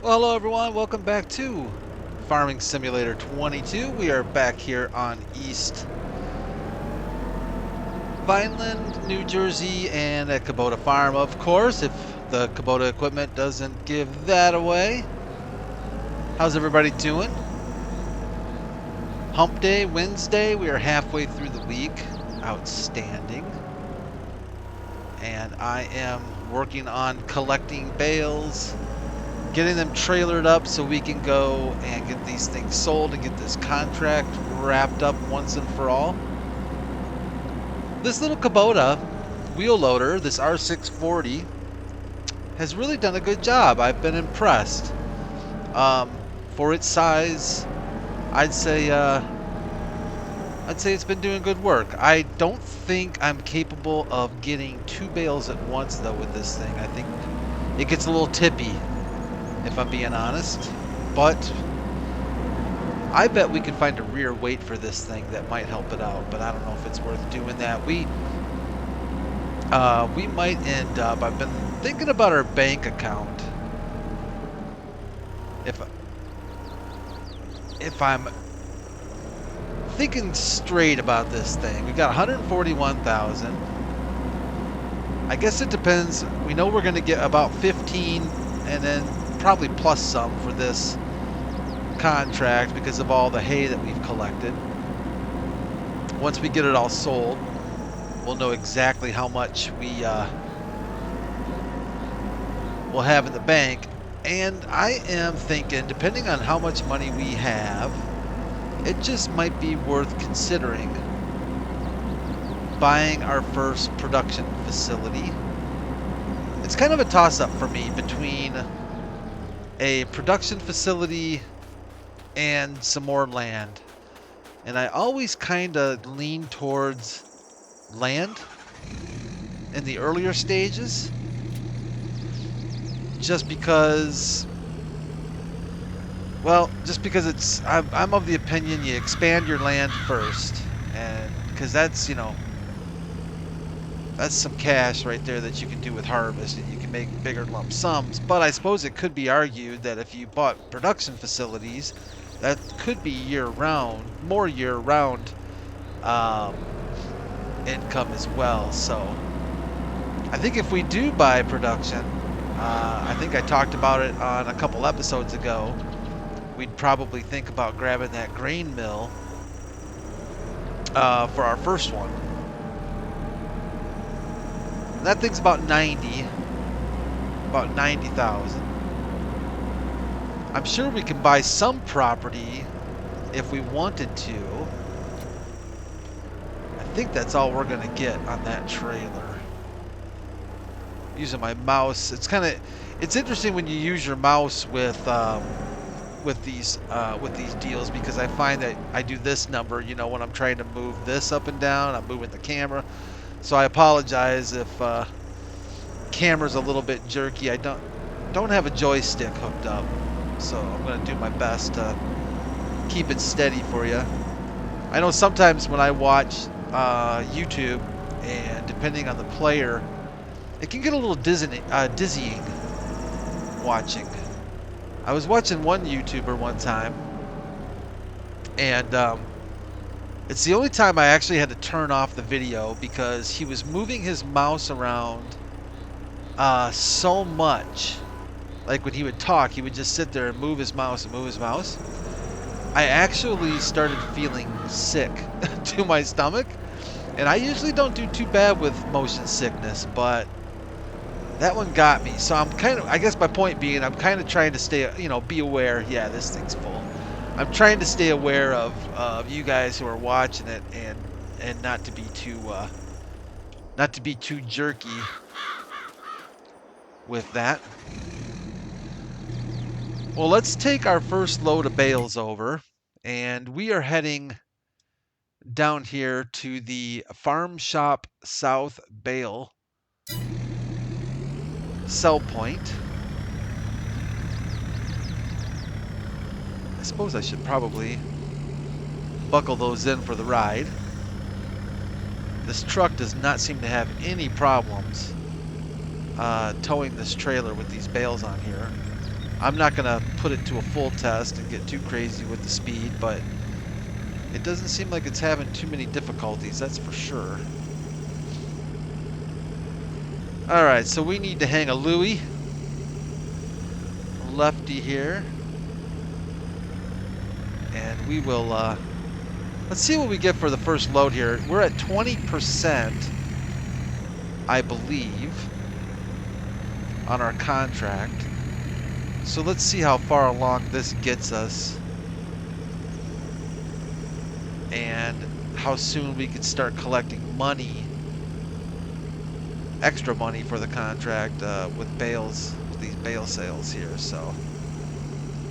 Well, hello everyone, welcome back to Farming Simulator 22. We are back here on East Vineland, New Jersey, and at Kubota Farm, of course, if the Kubota equipment doesn't give that away. How's everybody doing? Hump Day, Wednesday, we are halfway through the week. Outstanding. And I am working on collecting bales, getting them trailered up so we can go and get these things sold and get this contract wrapped up once and for all. This little Kubota wheel loader, this R640, has really done a good job. I've been impressed. For its size, I'd say it's been doing good work. I don't think I'm capable of getting 2 bales at once though with this thing. I think it gets a little tippy, if I'm being honest, but I bet we can find a rear weight for this thing that might help it out, but I don't know if it's worth doing that. We might end up, I've been thinking about our bank account. If I'm thinking straight about this thing, we got 141,000. I guess it depends. We know we're going to get about 15 and then probably plus some for this contract because of all the hay that we've collected. Once we get it all sold, we'll know exactly how much we'll have in the bank. And I am thinking, depending on how much money we have, it just might be worth considering buying our first production facility. It's kind of a toss-up for me between a production facility and some more land. And I always kind of lean towards land in the earlier stages, just because it's, I'm of the opinion you expand your land first, and because that's, that's some cash right there that you can do with harvest, and you can make bigger lump sums. But I suppose it could be argued that if you bought production facilities, that could be year-round, more year-round income as well. So I think if we do buy production, I think I talked about it on a couple episodes ago, we'd probably think about grabbing that grain mill for our first one. That thing's about 90,000. I'm sure we can buy some property if we wanted to. I think that's all we're gonna get on that trailer. Using my mouse, it's interesting when you use your mouse with these deals, because I find that I do this number, when I'm trying to move this up and down, I'm moving the camera. So I apologize if camera's a little bit jerky. I don't have a joystick hooked up, so I'm going to do my best to keep it steady for you. I know sometimes when I watch YouTube, and depending on the player, it can get a little dizzying watching. I was watching one YouTuber one time, and it's the only time I actually had to turn off the video because he was moving his mouse around so much. Like when he would talk, he would just sit there and move his mouse and move his mouse. I actually started feeling sick to my stomach, and I usually don't do too bad with motion sickness, but that one got me. So I guess my point being, I'm kind of trying to stay, be aware. Yeah, this thing's full. I'm trying to stay aware of you guys who are watching it, and not to be too jerky with that. Well, let's take our first load of bales over, and we are heading down here to the Farm Shop South bale sell point. I suppose I should probably buckle those in for the ride. This truck does not seem to have any problems towing this trailer with these bales on here. I'm not going to put it to a full test and get too crazy with the speed, but it doesn't seem like it's having too many difficulties, that's for sure. Alright, so we need to hang a Louis. Lefty here. And we will, let's see what we get for the first load here. We're at 20%, I believe, on our contract. So let's see how far along this gets us. And how soon we can start collecting money, extra money for the contract with bales, these bale sales here. So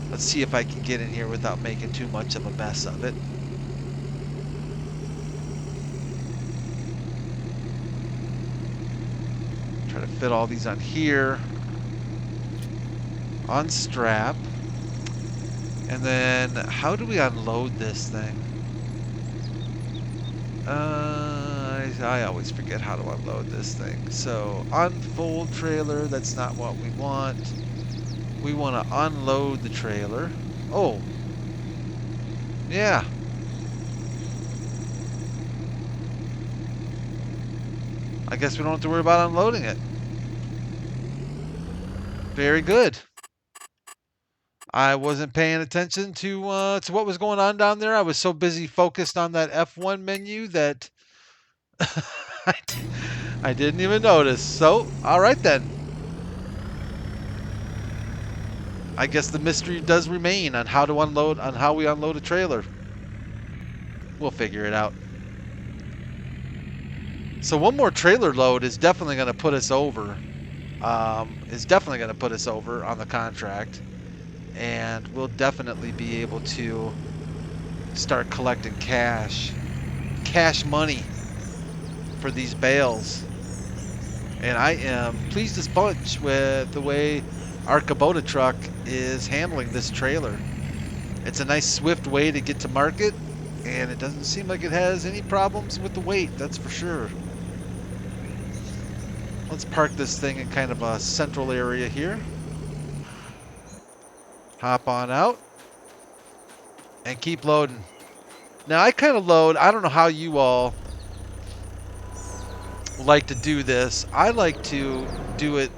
let's see if I can get in here without making too much of a mess of it. Try to fit all these on here, on strap. And then how do we unload this thing? I always forget how to unload this thing. So unfold trailer, that's not what we want. We want to unload the trailer. Oh, yeah. I guess we don't have to worry about unloading it. Very good. I wasn't paying attention to what was going on down there. I was so busy focused on that F1 menu that I didn't even notice. So, all right then. I guess the mystery does remain on how to unload, on how we unload a trailer. We'll figure it out. So one more trailer load is definitely going to put us over. Is definitely going to put us over on the contract, and we'll definitely be able to start collecting cash money for these bales. And I am pleased as punch with the way our Kubota truck is handling this trailer. It's a nice swift way to get to market, and it doesn't seem like it has any problems with the weight, that's for sure. Let's park this thing in kind of a central area here. Hop on out and keep loading. Now I kind of load, I don't know how you all like to do this. I like to do it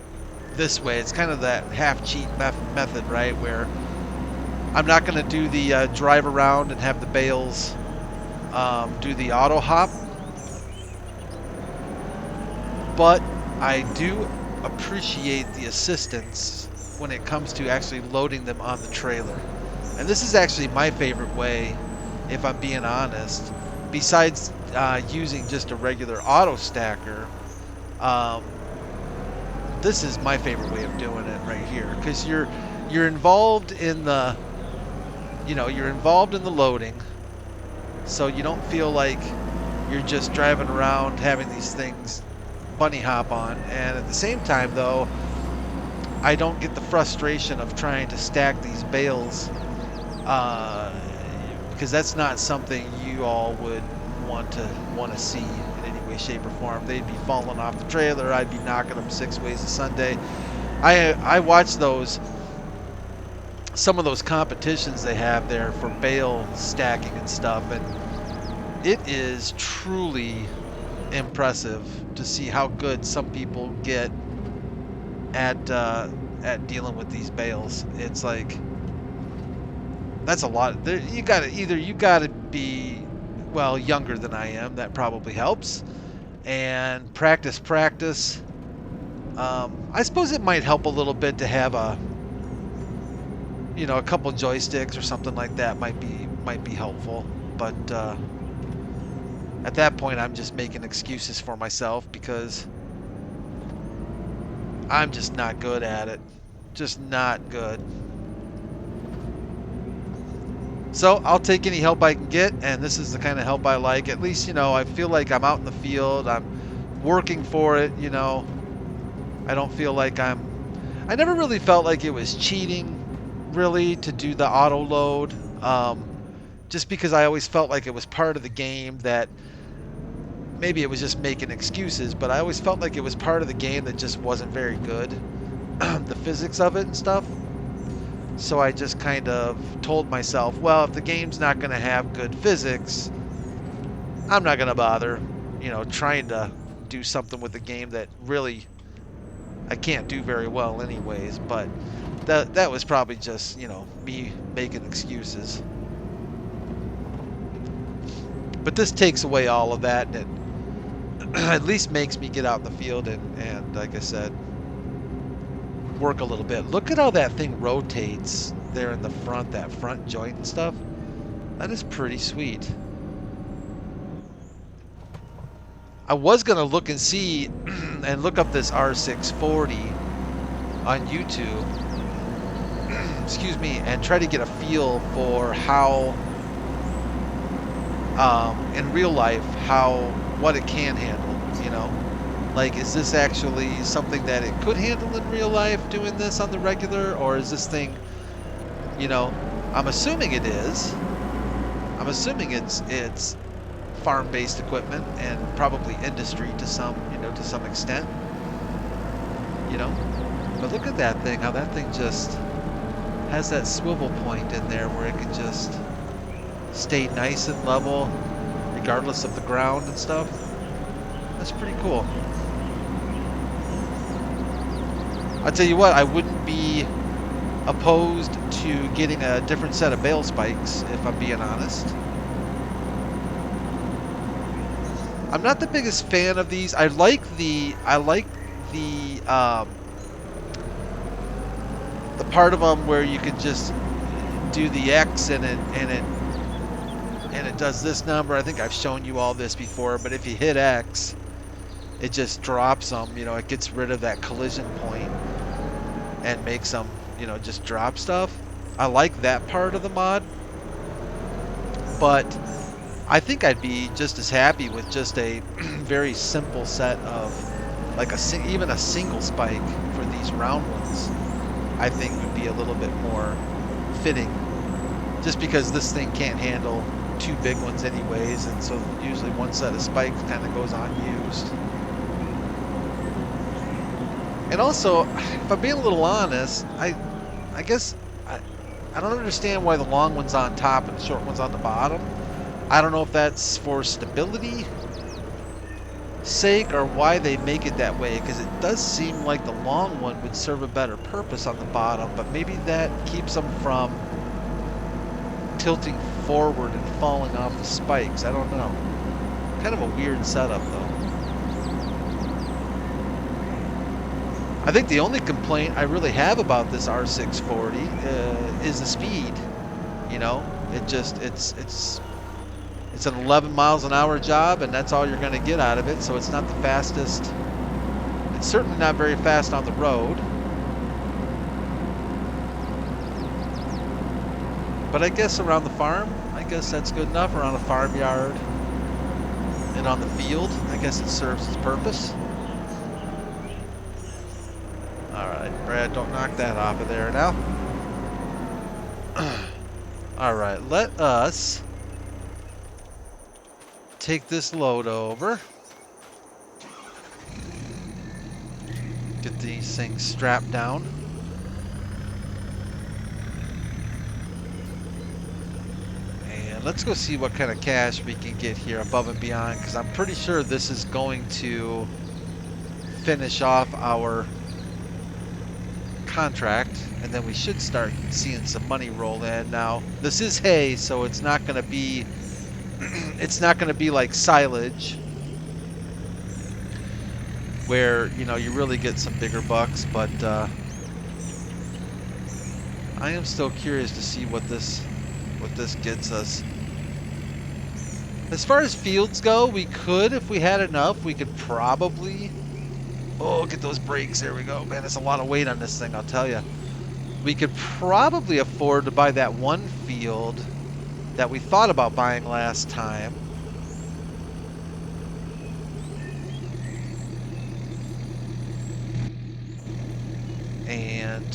this way. It's kind of that half cheat method, right? Where I'm not going to do the drive around and have the bales do the auto hop. But I do appreciate the assistance when it comes to actually loading them on the trailer. And this is actually my favorite way, if I'm being honest. Besides using just a regular auto stacker, this is my favorite way of doing it right here, because you're involved in the, you're involved in the loading, so you don't feel like you're just driving around having these things bunny hop on. And at the same time, though, I don't get the frustration of trying to stack these bales, because that's not something you all would want to see in any way, shape, or form. They'd be falling off the trailer. I'd be knocking them 6 ways a Sunday. I watch some of those competitions they have there for bale stacking and stuff, and it is truly impressive to see how good some people get at dealing with these bales. It's like, that's a lot. You gotta be, well, younger than I am. That probably helps. And practice. I suppose it might help a little bit to have a couple joysticks or something like that. Might be helpful. But at that point, I'm just making excuses for myself because I'm just not good at it. Just not good. So I'll take any help I can get, and this is the kind of help I like. At least, I feel like I'm out in the field. I'm working for it, I don't feel like I never really felt like it was cheating, really, to do the auto load. Just because I always felt like it was part of the game, that maybe it was just making excuses, but I always felt like it was part of the game that just wasn't very good. The physics of it and stuff. So I just kind of told myself, well, if the game's not going to have good physics, I'm not going to bother, trying to do something with the game that really I can't do very well anyways. But that was probably just, me making excuses. But this takes away all of that, and it at least makes me get out in the field and like I said, work a little bit. Look at how that thing rotates there in the front, that front joint and stuff. That is pretty sweet. I was gonna look and see and look up this R640 on YouTube, excuse me, and try to get a feel for how, in real life, what it can handle. Like, is this actually something that it could handle in real life doing this on the regular, or is this thing, I'm assuming it is. I'm assuming it's farm-based equipment and probably industry to some extent. But look at that thing, how that thing just has that swivel point in there where it can just stay nice and level regardless of the ground and stuff. That's pretty cool. I'll tell you what, I wouldn't be opposed to getting a different set of bale spikes, if I'm being honest. I'm not the biggest fan of these. I like the part of them where you can just do the X and it does this number. I think I've shown you all this before, but if you hit X, it just drops them. It gets rid of that collision point and makes them, just drop stuff. I like that part of the mod, but I think I'd be just as happy with just a very simple set of, like even a single spike for these round ones. I think would be a little bit more fitting, just because this thing can't handle two big ones anyways, and so usually one set of spikes kind of goes unused. And also, if I'm being a little honest, I guess I don't understand why the long one's on top and the short one's on the bottom. I don't know if that's for stability sake or why they make it that way, because it does seem like the long one would serve a better purpose on the bottom, but maybe that keeps them from tilting forward and falling off the spikes. I don't know. Kind of a weird setup though. I think the only complaint I really have about this R640 is the speed. It's an 11 miles an hour job, and that's all you're going to get out of it. So it's not the fastest. It's certainly not very fast on the road. But I guess around the farm, I guess that's good enough. Around a farmyard and on the field, I guess it serves its purpose. All right, Brad, don't knock that off of there now. All right, let us take this load over. Get these things strapped down. And let's go see what kind of cash we can get here above and beyond, because I'm pretty sure this is going to finish off our contract, and then we should start seeing some money roll in. Now, this is hay, so it's not going to be like silage where you really get some bigger bucks, but I am still curious to see what this gets us. As far as fields go, we could, if we had enough, we could probably, get those brakes. There we go. Man, it's a lot of weight on this thing, I'll tell you. We could probably afford to buy that one field that we thought about buying last time. And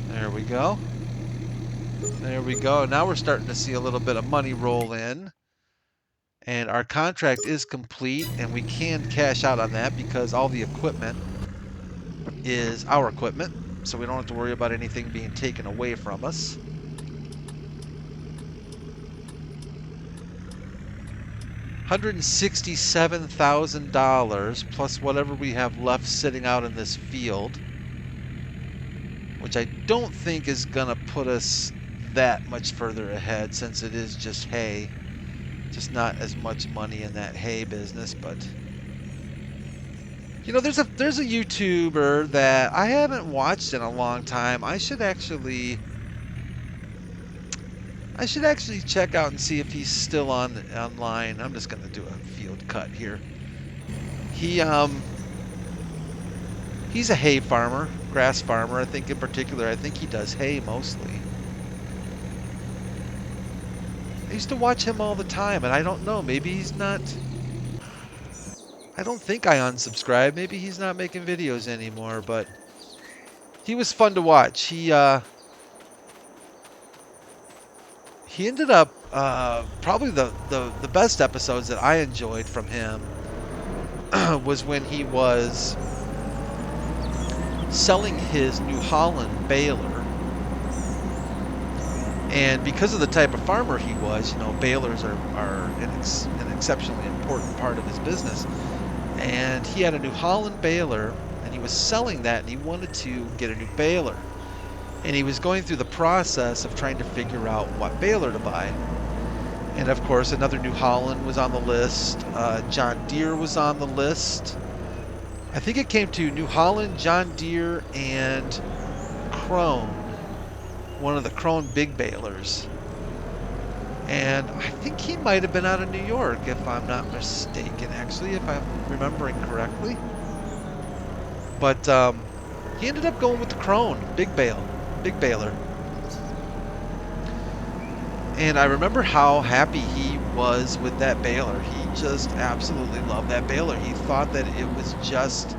there we go. There we go. Now we're starting to see a little bit of money roll in. And our contract is complete, and we can cash out on that because all the equipment is our equipment. so we don't have to worry about anything being taken away from us. $167,000 plus whatever we have left sitting out in this field, which I don't think is going to put us that much further ahead since it is just hay. Just not as much money in that hay business, but you know, there's a YouTuber that I haven't watched in a long time. I should actually check out and see if he's still online. I'm just gonna do a field cut here. He's a hay farmer, grass farmer. I think in particular, I think he does hay mostly. I used to watch him all the time, and I don't know. Maybe he's not. I don't think I unsubscribed. Maybe he's not making videos anymore, but he was fun to watch. He ended up probably the best episodes that I enjoyed from him was when he was selling his New Holland baler. And because of the type of farmer he was, you know, balers are an exceptionally important part of his business. And he had a New Holland baler, and he was selling that, and he wanted to get a new baler. And he was going through the process of trying to figure out what baler to buy. And of course, another New Holland was on the list. John Deere was on the list. I think it came to New Holland, John Deere, and Krone, one of the Krone big balers. And I think he might have been out of New York, if I'm not mistaken, actually, if I'm remembering correctly. But he ended up going with the Krone big baler. And I remember how happy he was with that baler. He just absolutely loved that baler. He thought that it was just,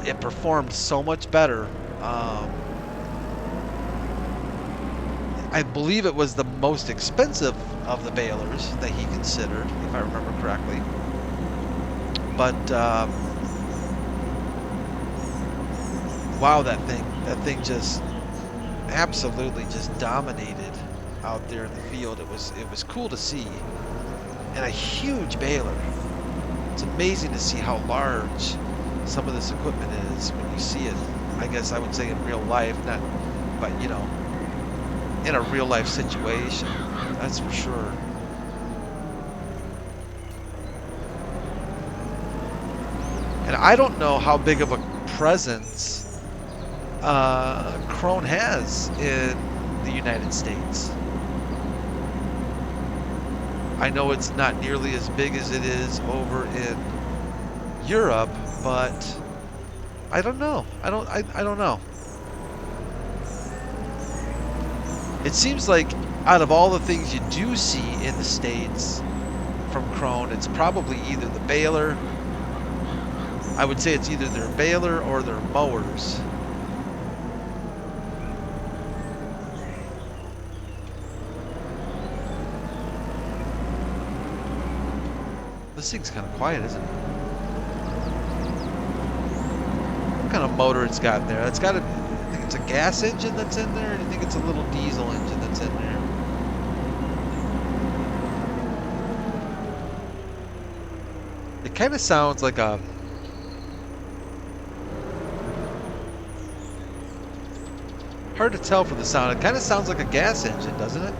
it performed so much better. I believe it was the most expensive of the balers that he considered, if I remember correctly. But wow, that thing just absolutely just dominated out there in the field. It was cool to see, and a huge baler. It's amazing to see how large some of this equipment is when you see it. I guess I would say in real life, not, but you know, in a real life situation, that's for sure. And I don't know how big of a presence Krone has in the United States. I know it's not nearly as big as it is over in Europe, but I don't know. I don't know. It seems like out of all the things you do see in the States from Krone, it's probably either the baler. I would say it's either their baler or their mowers. This thing's kind of quiet, isn't it? What kind of motor it's got there? It's got a, I think it's a gas engine that's in there, or do you think it's a little diesel engine that's in there? It kind of sounds like a... Hard to tell from the sound. It kind of sounds like a gas engine, doesn't it?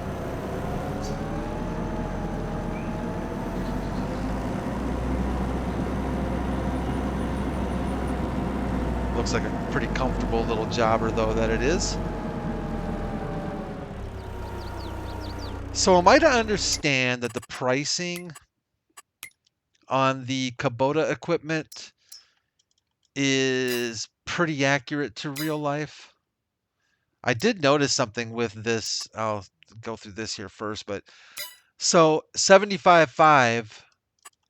Looks like a pretty comfortable little jobber, though, that it is. So am I to understand that the pricing on the Kubota equipment is pretty accurate to real life? I did notice something with this. I'll go through this here first, but so 75.5,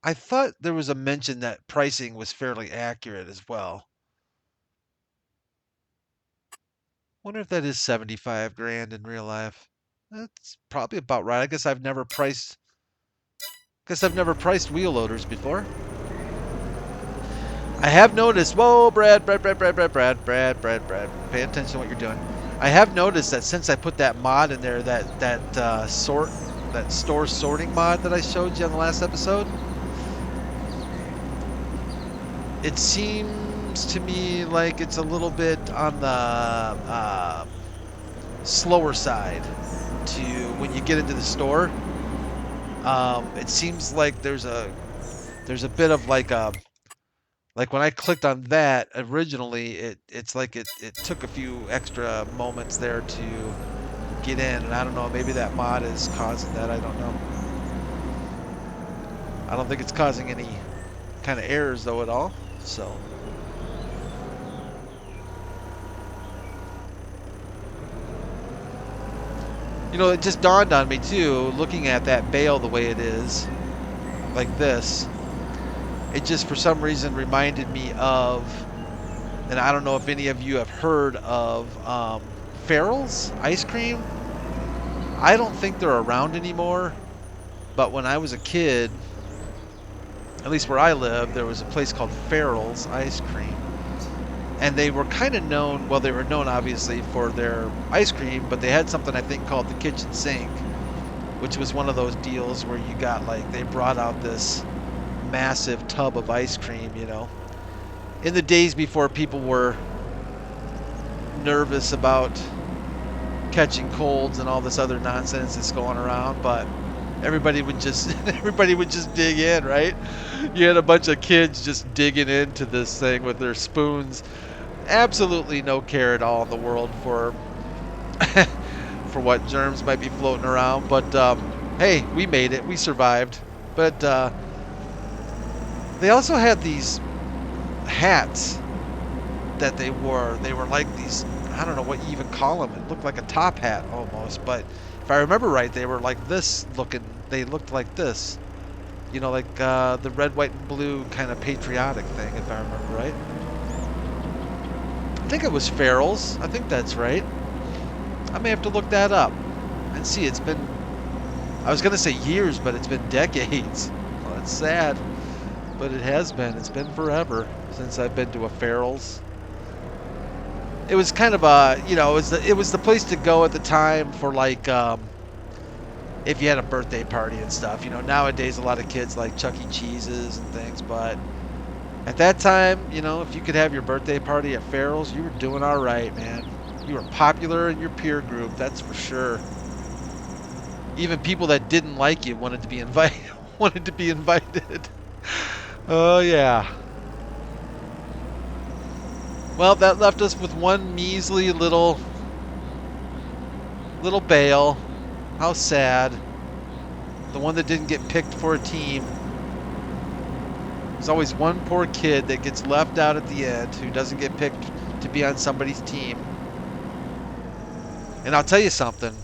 I thought there was a mention that pricing was fairly accurate as well. Wonder if that is 75 grand in real life. That's probably about right. I guess I've never priced wheel loaders before. I have noticed. Whoa, Brad. Pay attention to what you're doing. I have noticed that since I put that mod in there, that store sorting mod that I showed you on the last episode, it seems to me like it's a little bit on the slower side to when you get into the store. It seems like there's a bit of like when I clicked on that originally, it's like it took a few extra moments there to get in, and I don't know, maybe that mod is causing that. I don't know. I don't think it's causing any kind of errors though at all. So. You know, it just dawned on me too, looking at that bale the way it is, like this. It just for some reason reminded me of, and I don't know if any of you have heard of Farrell's ice cream. I don't think they're around anymore, but when I was a kid, at least where I lived, there was a place called Farrell's ice cream. And they were kind of known, well, they were known obviously for their ice cream, but they had something I think called the kitchen sink, which was one of those deals where you got like, they brought out this massive tub of ice cream, you know, in the days before people were nervous about catching colds and all this other nonsense that's going around, but everybody would just dig in, right? You had a bunch of kids just digging into this thing with their spoons. Absolutely no care at all in the world for for what germs might be floating around, but hey, we made it, we survived. But they also had these hats that they wore. They were like these, I don't know what you even call them. It looked like a top hat almost, but if I remember right, they were like this looking. They looked like this, you know, like the red, white, and blue kind of patriotic thing, if I remember right. I think it was Farrell's. I think that's right. I may have to look that up and see. It's been, I was going to say years, but it's been decades. Well, it's sad, but it has been. It's been forever since I've been to a Farrell's. It was kind of a, you know, it was the place to go at the time for like, if you had a birthday party and stuff. You know, nowadays a lot of kids like Chuck E. Cheese's and things, but at that time, you know, if you could have your birthday party at Farrell's, you were doing all right, man. You were popular in your peer group, that's for sure. Even people that didn't like you wanted to be invited. Wanted to be invited. Oh yeah. Well, that left us with one measly little bale. How sad. The one that didn't get picked for a team. There's always one poor kid that gets left out at the end who doesn't get picked to be on somebody's team. And I'll tell you something.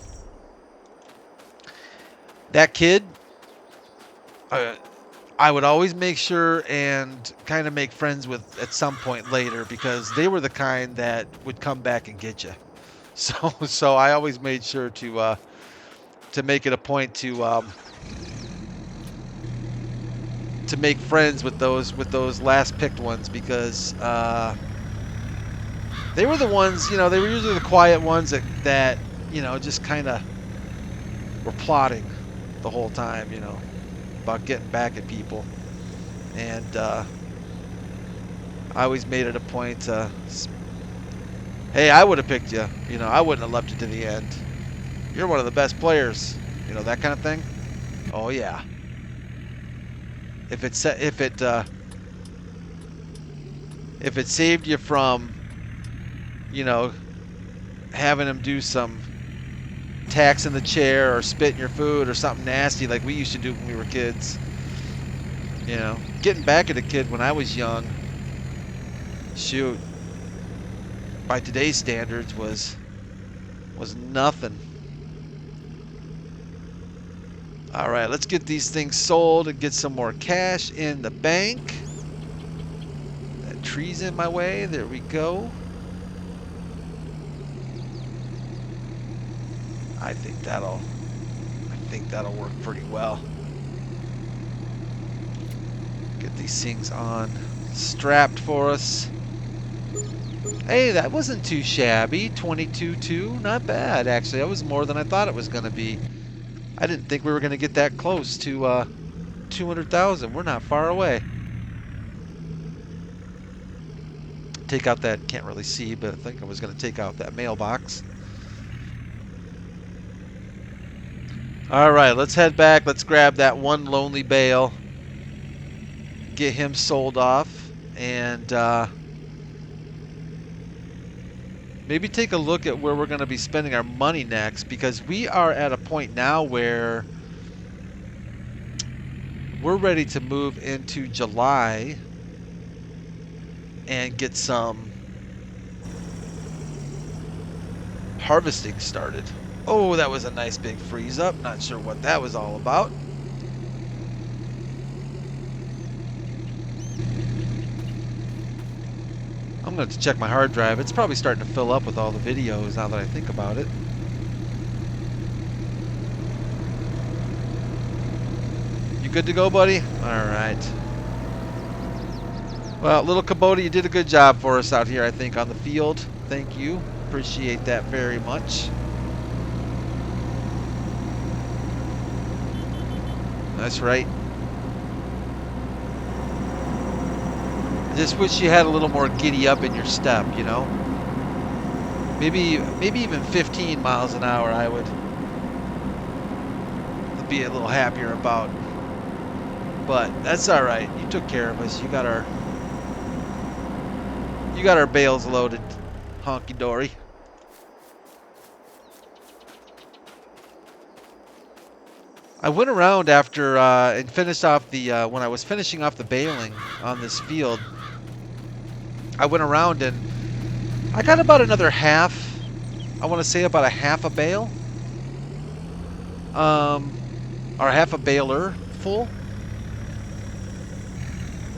That kid, I would always make sure and kind of make friends with at some point later, because they were the kind that would come back and get you. So I always made sure to make it a point to make friends with those last picked ones, because they were the ones, you know, they were usually the quiet ones that you know, just kind of were plotting the whole time, you know, about getting back at people. And I always made it a point to, hey, I would have picked you. You know, I wouldn't have left you to the end. You're one of the best players. You know, that kind of thing. Oh yeah. If it saved you from, you know, having him do some tacks in the chair or spit in your food or something nasty like we used to do when we were kids. You know, getting back at a kid when I was young, shoot, by today's standards was nothing. All right, let's get these things sold and get some more cash in the bank. That tree's in my way. There we go. I think that'll work pretty well. Get these things on strapped for us. Hey, that wasn't too shabby. 22.2, not bad actually. That was more than I thought it was going to be. I didn't think we were going to get that close to 200,000. We're not far away. Take out that, can't really see, but I think I was going to take out that mailbox. All right, let's head back. Let's grab that one lonely bale. Get him sold off. And maybe take a look at where we're going to be spending our money next. Because we are at a point now where we're ready to move into July and get some harvesting started. Oh, that was a nice big freeze up. Not sure what that was all about. I'm going to have to check my hard drive. It's probably starting to fill up with all the videos now that I think about it. You good to go, buddy? All right. Well, little Kubota, you did a good job for us out here, I think, on the field. Thank you. Appreciate that very much. That's right. I just wish you had a little more giddy up in your step, you know? Maybe even 15 miles an hour I would be a little happier about. But that's all right. You took care of us. You got our bales loaded. Honky dory. I went around after and finished off the when I was finishing off the baling on this field. I went around and I got about another half. I want to say about a half a bale, or half a baler full.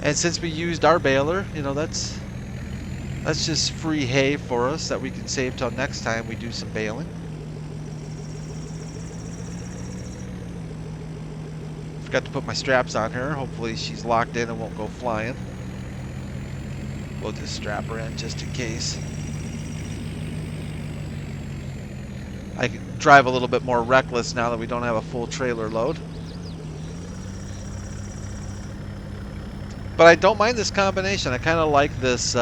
And since we used our baler, you know, that's just free hay for us that we can save till next time we do some baling. Forgot to put my straps on her. Hopefully she's locked in and won't go flying. We'll just strap her in just in case. I can drive a little bit more reckless now that we don't have a full trailer load. But I don't mind this combination. I kind of like this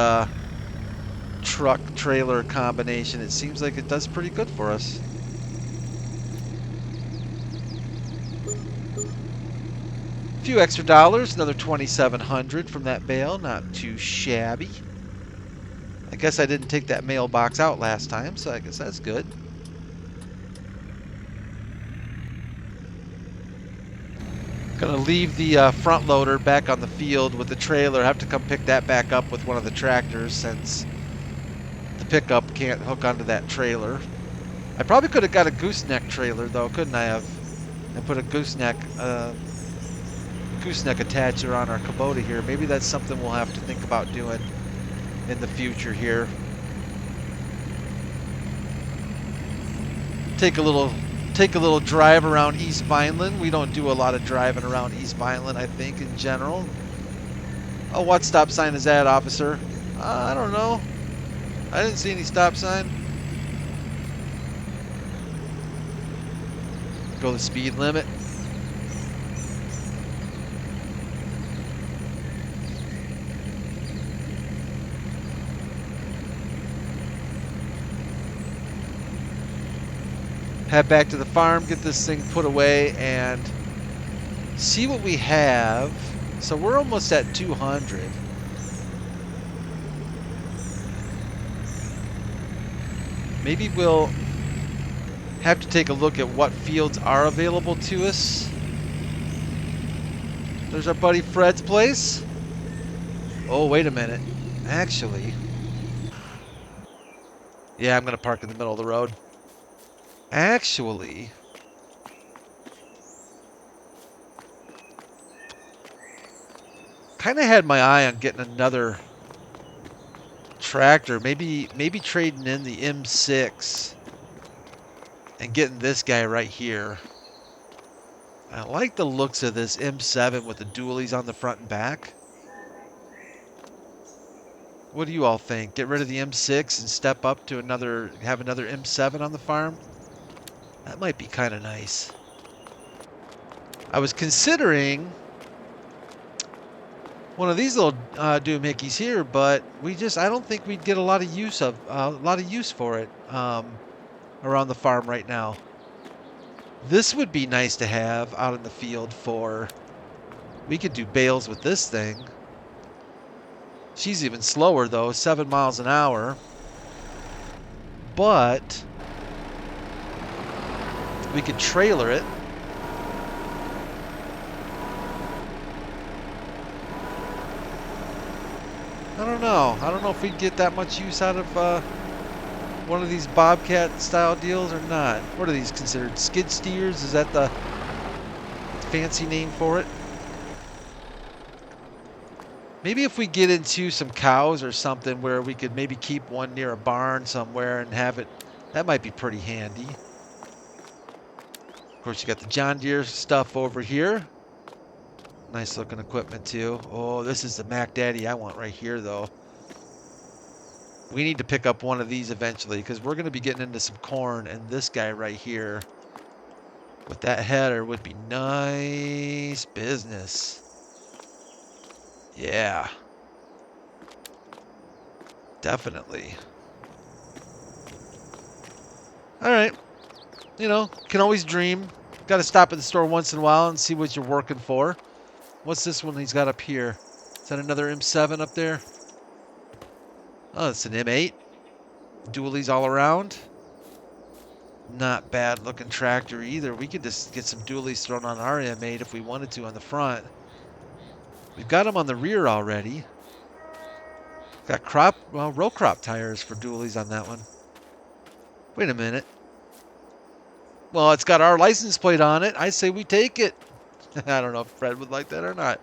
truck-trailer combination. It seems like it does pretty good for us. A few extra dollars, another $2,700 from that bale. Not too shabby. I guess I didn't take that mailbox out last time, so I guess that's good. Gonna leave the front loader back on the field with the trailer. Have to come pick that back up with one of the tractors since the pickup can't hook onto that trailer. I probably could have got a gooseneck trailer though, couldn't I have? And put a gooseneck attacher on our Kubota here. Maybe that's something we'll have to think about doing in the future here. Take a little drive around East Vineland. We don't do a lot of driving around East Vineland, I think, in general. Oh, what stop sign is that, officer? I don't know. I didn't see any stop sign. Go the speed limit. Head back to the farm, get this thing put away, and see what we have. So we're almost at 200. Maybe we'll have to take a look at what fields are available to us. There's our buddy Fred's place. Oh, wait a minute. Actually, yeah, I'm going to park in the middle of the road. Actually, kind of had my eye on getting another tractor. Maybe trading in the M6 and getting this guy right here. I like the looks of this M7 with the dualies on the front and back. What do you all think? Get rid of the M6 and step up to have another M7 on the farm? That might be kind of nice. I was considering one of these little doohickeys here, but I don't think we'd get a lot of use for it around the farm right now. This would be nice to have out in the field for. We could do bales with this thing. She's even slower though, 7 miles an hour. But we could trailer it. I don't know. I don't know if we'd get that much use out of one of these Bobcat style deals or not. What are these considered? Skid steers? Is that the fancy name for it? Maybe if we get into some cows or something where we could maybe keep one near a barn somewhere and have it, that might be pretty handy. Of course, you got the John Deere stuff over here. Nice looking equipment too. Oh, this is the Mac Daddy I want right here though. We need to pick up one of these eventually because we're going to be getting into some corn, and this guy right here with that header would be nice business. Yeah. Definitely. All right. You know, can always dream. Got to stop at the store once in a while and see what you're working for. What's this one he's got up here? Is that another M7 up there? Oh, it's an M8. Dualies all around. Not bad looking tractor either. We could just get some dualies thrown on our M8 if we wanted to on the front. We've got them on the rear already. Got row crop tires for dualies on that one. Wait a minute. Well, it's got our license plate on it. I say we take it. I don't know if Fred would like that or not.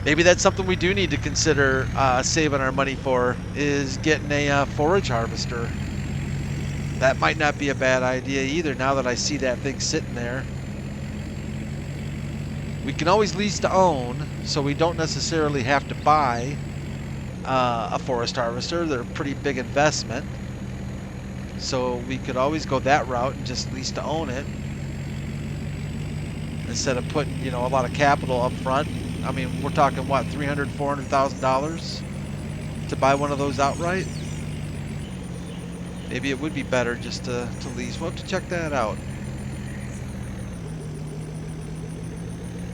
Maybe that's something we do need to consider saving our money for, is getting a forage harvester. That might not be a bad idea either now that I see that thing sitting there. We can always lease to own, so we don't necessarily have to buy a forest harvester. They're a pretty big investment. So we could always go that route and just lease to own it instead of putting, you know, a lot of capital up front. I mean, we're talking what, $300,000, $400,000 to buy one of those outright? Maybe it would be better just to lease. We'll have to check that out.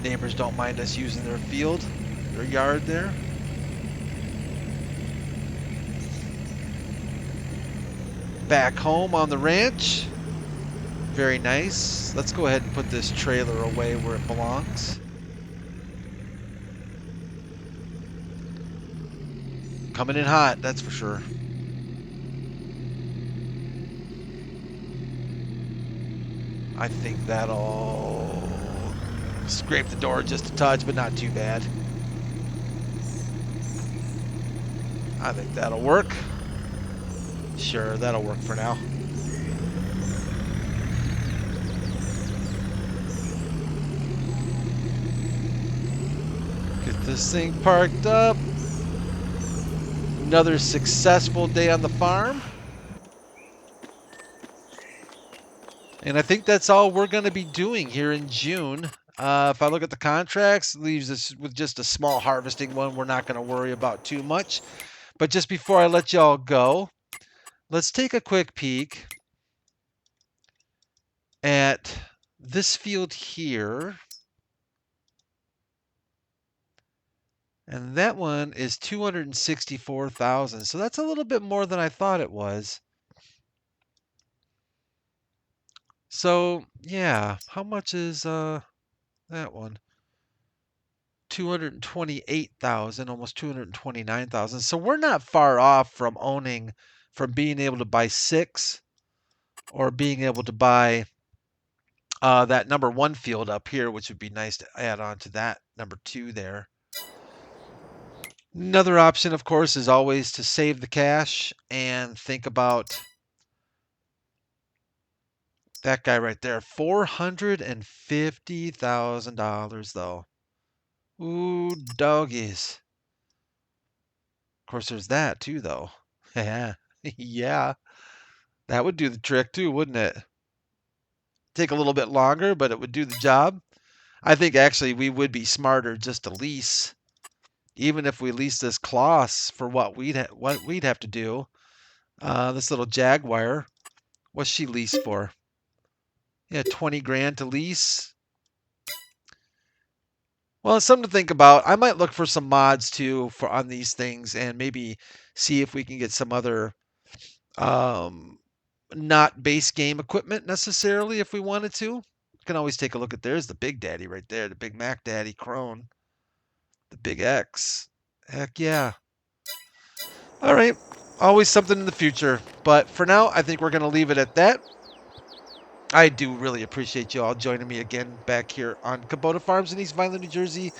Neighbors don't mind us using their field, their yard there. Back home on the ranch. Very nice. Let's go ahead and put this trailer away where it belongs. Coming in hot, that's for sure. I think that'll scrape the door just a touch, but not too bad. I think that'll work. Sure, that'll work for now. Get this thing parked up. Another successful day on the farm. And I think that's all we're going to be doing here in June. If I look at the contracts, leaves us with just a small harvesting one we're not going to worry about too much. But just before I let y'all go, let's take a quick peek at this field here. And that one is 264,000. So that's a little bit more than I thought it was. So, yeah, how much is that one? 228,000, almost 229,000. So we're not far off from being able to buy 6 or being able to buy that number 1 field up here, which would be nice to add on to that number 2 there. Another option, of course, is always to save the cash and think about that guy right there. $450,000 though. Ooh, doggies. Of course, there's that too, though. Yeah, yeah, that would do the trick too, wouldn't it? Take a little bit longer, but it would do the job. I think actually we would be smarter just to lease, even if we lease this Kloss for what we'd have to do. This little Jaguar, what's she leased for? Yeah, 20 grand to lease. Well, it's something to think about. I might look for some mods too for on these things and maybe see if we can get some other um, not base game equipment necessarily if we wanted to. Can always take a look at there's the Big Daddy right there, the Big Mac Daddy Crone, the Big X. Heck yeah. All right. Always something in the future. But for now, I think we're going to leave it at that. I do really appreciate you all joining me again back here on Kubota Farms in East Vineland, New Jersey.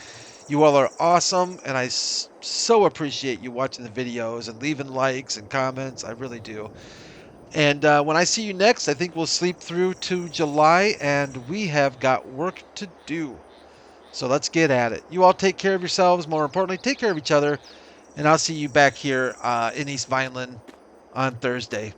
You all are awesome, and I so appreciate you watching the videos and leaving likes and comments. I really do. And when I see you next, I think we'll sleep through to July, and we have got work to do. So let's get at it. You all take care of yourselves. More importantly, take care of each other. And I'll see you back here in East Vineland on Thursday.